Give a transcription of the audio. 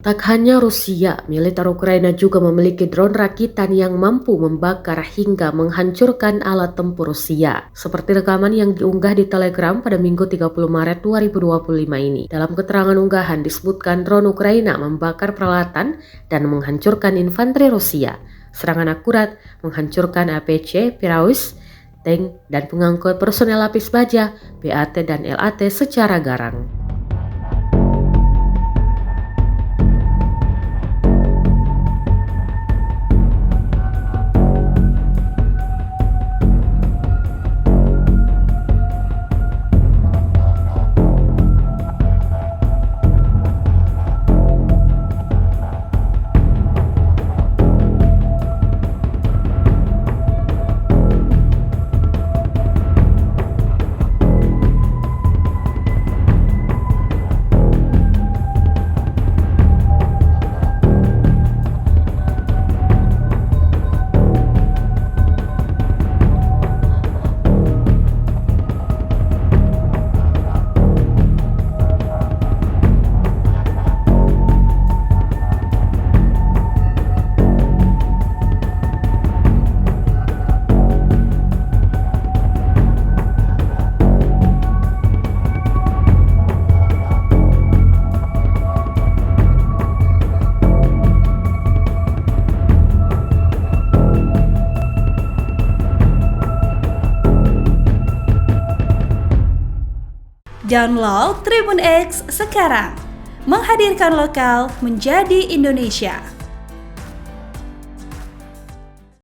Tak hanya Rusia, militer Ukraina juga memiliki drone rakitan yang mampu membakar hingga menghancurkan alat tempur Rusia. Seperti rekaman yang diunggah di Telegram pada Minggu 30 Maret 2025 ini. Dalam keterangan unggahan disebutkan drone Ukraina membakar peralatan dan menghancurkan infanteri Rusia. Serangan akurat menghancurkan APC, Piraeus, tank, dan pengangkut personel lapis baja, BAT dan LAT secara garang. Download Tribun X sekarang, menghadirkan lokal menjadi Indonesia.